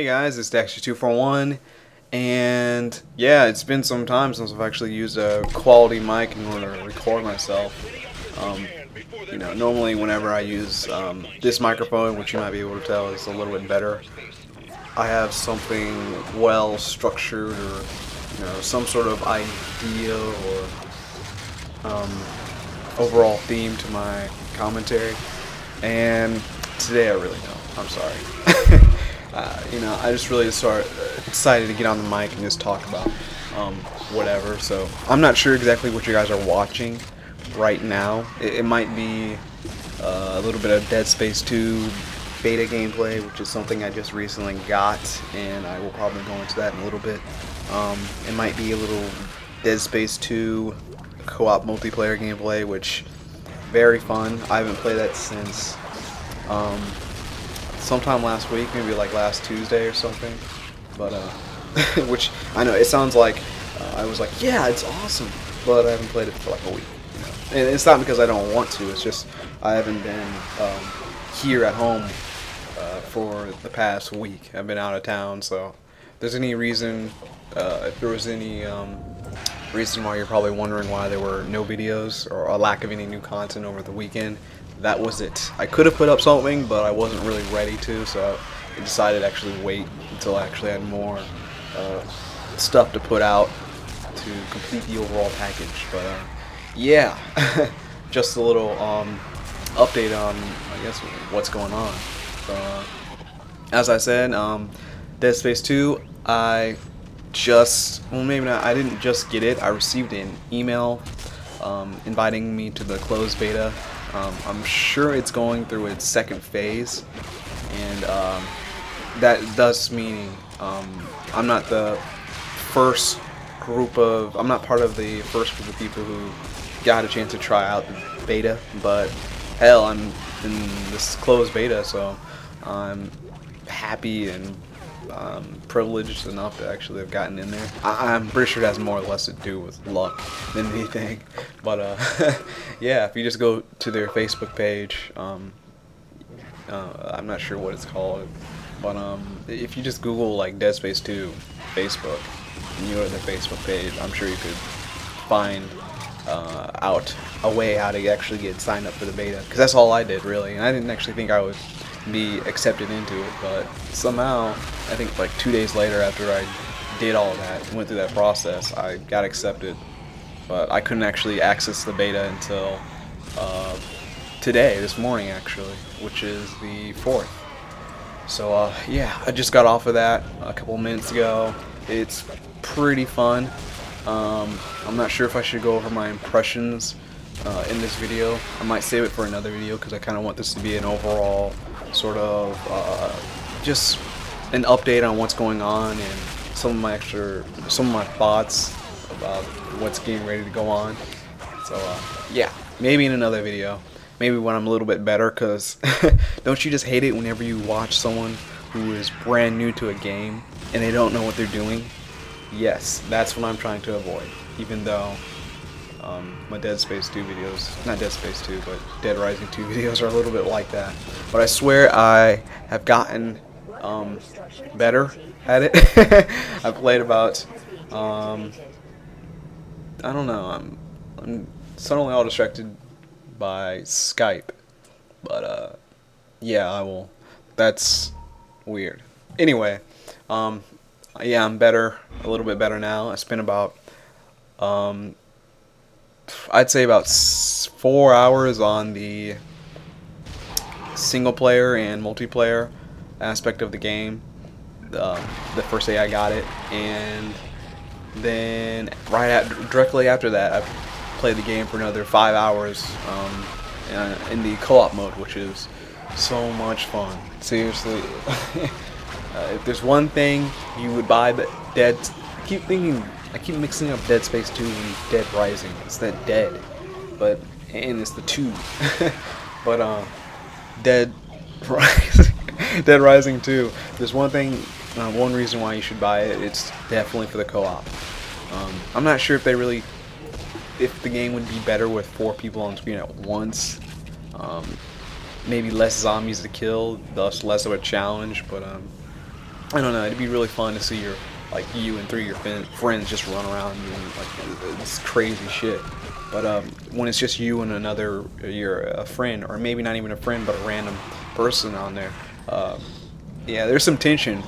Hey guys, it's Daxy241, and yeah, it's been some time since I've actually used a quality mic in order to record myself. Normally whenever I use this microphone, which you might be able to tell is a little bit better, I have something well structured, or some sort of idea or overall theme to my commentary. And today I really don't. I'm sorry. I just really decided to get on the mic and just talk about whatever. So I'm not sure exactly what you guys are watching right now. It might be a little bit of Dead Space 2 beta gameplay, which is something I just recently got, and I will probably go into that in a little bit. It might be a little Dead Space 2 co-op multiplayer gameplay, which very fun. I haven't played that since sometime last week, maybe like last Tuesday or something, but which I know it sounds like I was like, yeah, it's awesome, but I haven't played it for like a week, and it's not because I don't want to, it's just I haven't been here at home for the past week. I've been out of town, so if there's any reason, if there was any reason why you're probably wondering why there were no videos or a lack of any new content over the weekend, that was it. I could have put up something, but I wasn't really ready to, so I decided to actually wait until I actually had more stuff to put out to complete the overall package. But yeah, just a little update on, I guess, what's going on. So, as I said, Dead Space 2, I didn't just get it, I received an email inviting me to the closed beta. I'm sure it's going through its second phase, and that thus meaning I'm not part of the first group of people who got a chance to try out the beta, but hell, I'm in this closed beta, so I'm happy and privileged enough to actually have gotten in there. I'm pretty sure it has more or less to do with luck than anything, but yeah, if you just go to their Facebook page, I'm not sure what it's called, but if you just Google like Dead Space 2 Facebook and you go to their Facebook page, I'm sure you could find out a way how to actually get signed up for the beta, because that's all I did really, and I didn't actually think I would be accepted into it, but somehow I think like 2 days later, after I did all that, went through that process, I got accepted. But I couldn't actually access the beta until today, this morning actually, which is the 4th. So yeah, I just got off of that a couple minutes ago. It's pretty fun. I'm not sure if I should go over my impressions in this video. I might save it for another video, because I kind of want this to be an overall sort of just an update on what's going on, and some of my thoughts about what's getting ready to go on. So yeah, maybe in another video, maybe when I'm a little bit better, because don't you just hate it whenever you watch someone who is brand new to a game and they don't know what they're doing? Yes, that's what I'm trying to avoid, even though my Dead Space 2 videos, not Dead Space 2, but Dead Rising 2 videos are a little bit like that. But I swear I have gotten better at it. I've played about, I don't know, I'm suddenly all distracted by Skype. But yeah, I will, that's weird. Anyway, yeah, I'm better, a little bit better now. I spent about I'd say about 4 hours on the single player and multiplayer aspect of the game the first day I got it, and then directly after that I played the game for another 5 hours in the co-op mode, which is so much fun. Seriously. If there's one thing you would buy, but I keep mixing up Dead Space 2 and Dead Rising. It's that Dead, and it's the 2. But Dead Rising 2. There's one thing, one reason why you should buy it. It's definitely for the co-op. I'm not sure if the game would be better with 4 people on screen at once. Maybe less zombies to kill, thus less of a challenge. But I don't know, it'd be really fun to see your, like, you and 3 of your friends just run around doing like this crazy shit. But when it's just you and another, a friend, or maybe not even a friend, but a random person on there, yeah, there's some tension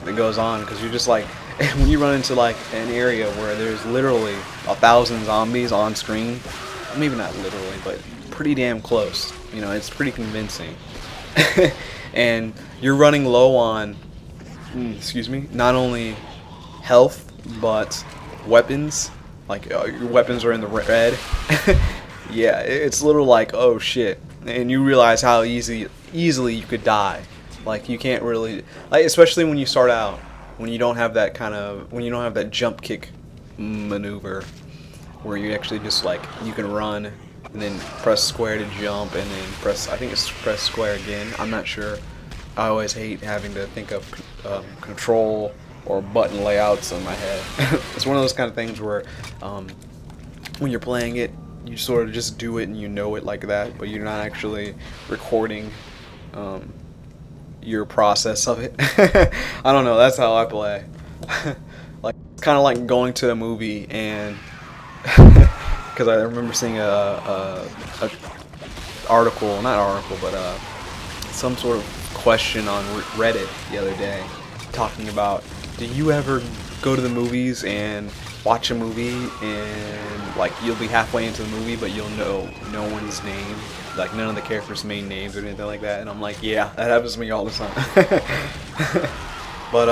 that goes on, because you're just like, when you run into like an area where there's literally 1,000 zombies on screen, maybe not literally, but pretty damn close. You know, it's pretty convincing. And you're running low on, excuse me, not only health, but weapons. Like, your weapons are in the red. Yeah, it's a little like, oh shit. And you realize how easily you could die. Like, you can't really, like, especially when you start out, when you don't have that when you don't have that jump kick maneuver, where you actually just, like, you can run and then press square to jump, and then I think it's press square again. I'm not sure. I always hate having to think of control or button layouts in my head. It's one of those kind of things where when you're playing it, you sort of just do it and you know it like that, but you're not actually recording your process of it. I don't know, that's how I play. Like, it's kind of like going to a movie, and because I remember seeing a article, not article, but some sort of question on Reddit the other day, talking about, do you ever go to the movies and watch a movie and, like, you'll be halfway into the movie but you'll know no one's name, like none of the characters' main names or anything like that? And I'm like, yeah, that happens to me all the time. But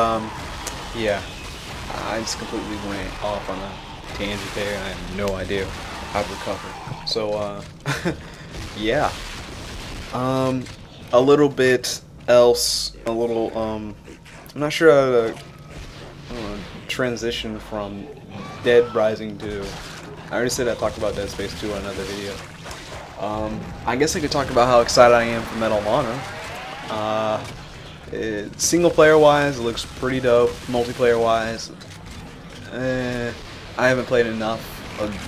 yeah, I just completely went off on a tangent there, and I have no idea how to recover. So yeah, a little bit else, I'm not sure how to transition from Dead Rising 2. I already said I talked about Dead Space 2 on another video. I guess I could talk about how excited I am for Medal of Honor. Single player wise, it looks pretty dope. Multiplayer wise, I haven't played enough.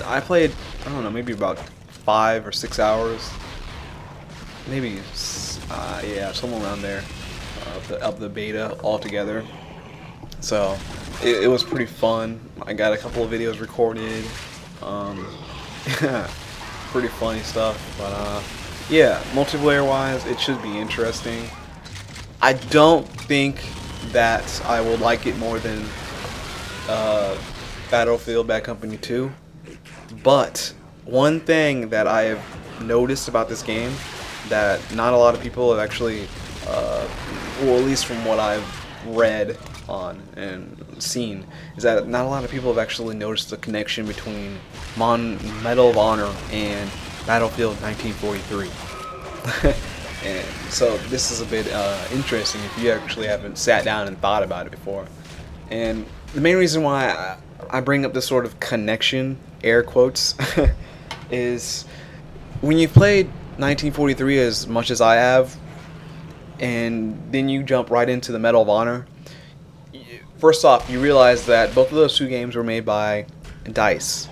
I played, I don't know, maybe about 5 or 6 hours. Maybe, yeah, somewhere around there of the beta altogether. So it was pretty fun. I got a couple of videos recorded. Pretty funny stuff. But yeah, multiplayer wise, it should be interesting. I don't think that I will like it more than Battlefield Bad Company 2. But one thing that I have noticed about this game that not a lot of people have actually, well, at least from what I've read on and seen, is that not a lot of people have actually noticed the connection between Medal of Honor and Battlefield 1943. And so this is a bit interesting if you actually haven't sat down and thought about it before. And the main reason why I bring up this sort of connection, air quotes, is when you've played 1943 as much as I have, and then you jump right into the Medal of Honor, first off, you realize that both of those two games were made by DICE.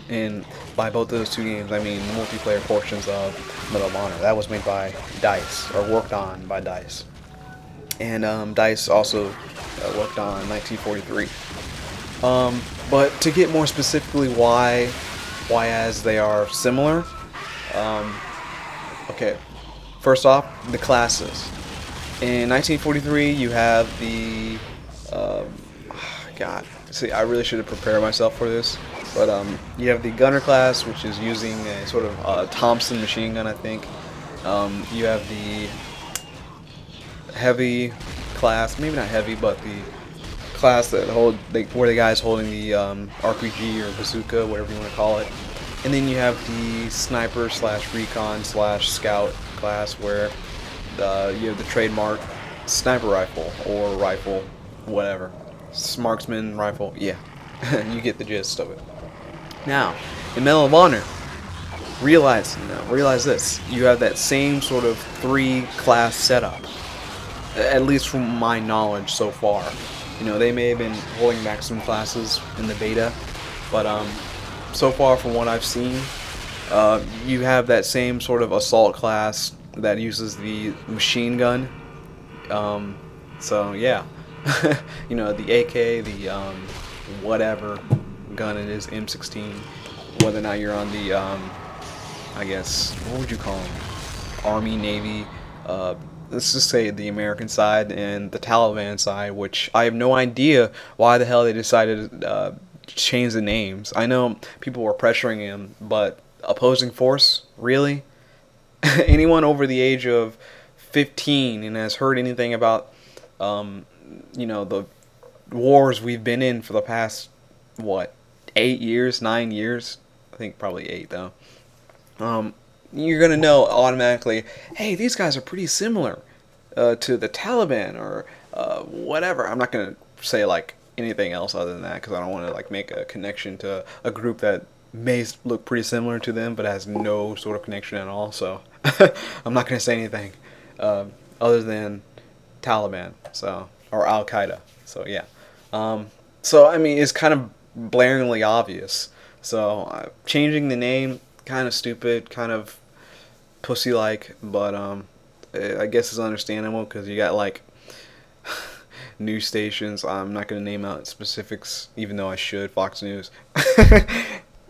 And by both of those two games, I mean the multiplayer portions of Medal of Honor. That was made by DICE, or worked on by DICE. And DICE also worked on 1943. But to get more specifically why as they are similar, okay, first off, the classes. In 1943, you have the, God, see, I really should have prepared myself for this, but you have the gunner class, which is using a sort of Thompson machine gun, I think. You have the heavy class, maybe not heavy, but the class that where the guy's holding the RPG or bazooka, whatever you want to call it. And then you have the sniper / recon / scout class, where you have the trademark sniper rifle or rifle, whatever, marksman rifle. Yeah, you get the gist of it. Now, in Medal of Honor, realize this: you have that same sort of 3-class setup. At least from my knowledge so far. You know, they may have been holding back some classes in the beta, but so far from what I've seen, you have that same sort of assault class that uses the machine gun. So yeah, You know, the AK, the whatever gun it is, M16, whether or not you're on the I guess, what would you call them, Army, Navy, let's just say the American side and the Taliban side, which I have no idea why the hell they decided to change the names. I know people were pressuring him, but opposing force, really? Anyone over the age of 15 and has heard anything about you know, the wars we've been in for the past, what, 8 years, 9 years, I think probably 8 though, you're gonna know automatically, hey, these guys are pretty similar to the Taliban or whatever. I'm not gonna say like anything else other than that, because I don't want to like make a connection to a group that may look pretty similar to them but has no sort of connection at all. So I'm not gonna say anything other than Taliban, so, or Al Qaeda. So yeah. So I mean, it's kind of blaringly obvious. So changing the name, kind of stupid, kind of pussy-like, but I guess it's understandable because you got like news stations. I'm not going to name out specifics, even though I should. Fox News.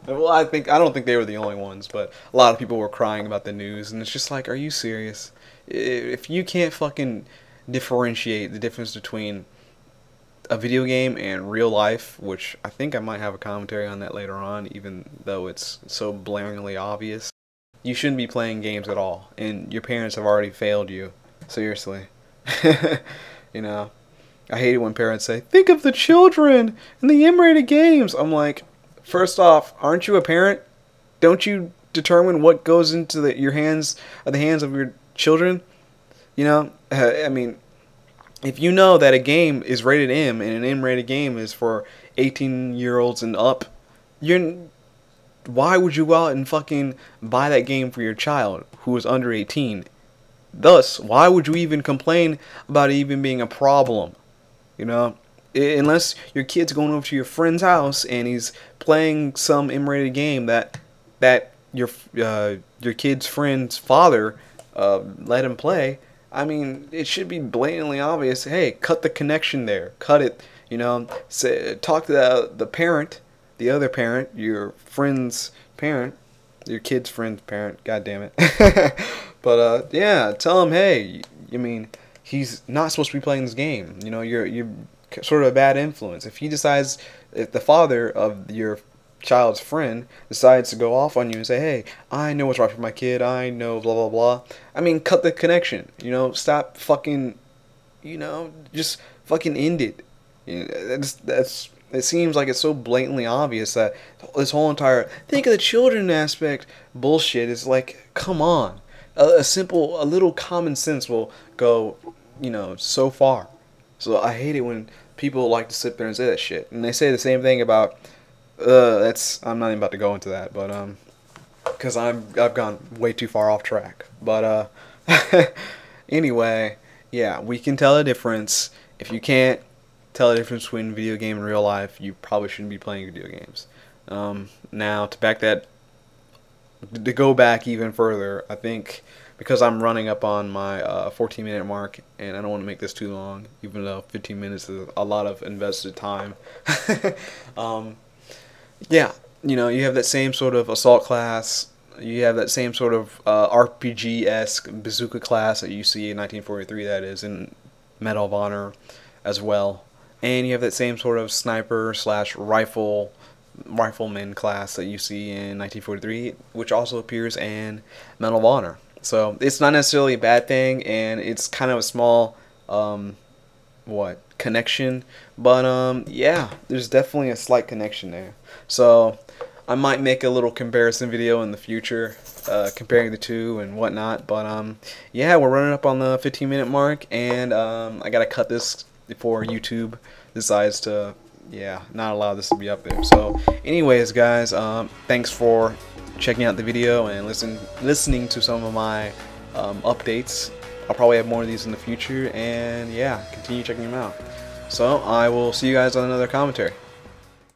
Well, I don't think they were the only ones, but a lot of people were crying about the news, and it's just like, are you serious? If you can't fucking differentiate the difference between a video game and real life, which I think I might have a commentary on that later on, even though it's so blaringly obvious, you shouldn't be playing games at all, and your parents have already failed you. Seriously. You know, I hate it when parents say, think of the children and the M-rated games. I'm like, first off, aren't you a parent? Don't you determine what goes into the hands of your children? You know, I mean, if you know that a game is rated M and an M-rated game is for 18-year-olds and up, why would you go out and fucking buy that game for your child who is under 18? Thus, why would you even complain about it even being a problem? You know, unless your kid's going over to your friend's house and he's playing some M-rated game that your kid's friend's father let him play. I mean, it should be blatantly obvious. Hey, cut the connection there. Cut it. You know, talk to the parent, the other parent, your friend's parent, your kid's friend's parent. God damn it. But yeah, tell him, hey, I mean, he's not supposed to be playing this game. You know, you're sort of a bad influence. If the father of your child's friend decides to go off on you and say, hey, I know what's right for my kid, I know blah blah blah, I mean, cut the connection. You know, stop fucking, you know, just fucking end it. You know, it seems like it's so blatantly obvious that this whole entire think of the children aspect bullshit is like, come on. A little common sense will go, you know, so far. So I hate it when people like to sit there and say that shit, and they say the same thing about I'm not even about to go into that, but because I've gone way too far off track. But anyway, yeah, we can tell a difference. If you can't tell the difference between video game and real life, you probably shouldn't be playing video games. Now, to go back even further, I think because I'm running up on my 14-minute mark, and I don't want to make this too long, even though 15 minutes is a lot of invested time. Yeah, you know, you have that same sort of assault class, you have that same sort of RPG-esque bazooka class that you see in 1943, that is, in Medal of Honor as well. And you have that same sort of sniper / rifleman class that you see in 1943, which also appears in Medal of Honor. So it's not necessarily a bad thing, and it's kind of a small connection, but yeah, there's definitely a slight connection there. So I might make a little comparison video in the future, comparing the two and whatnot. But yeah, we're running up on the 15-minute mark, and I gotta cut this before YouTube decides to not allow this to be up there. So anyways, guys, thanks for checking out the video and listening to some of my updates. I'll probably have more of these in the future, and yeah, continue checking them out. So I will see you guys on another commentary.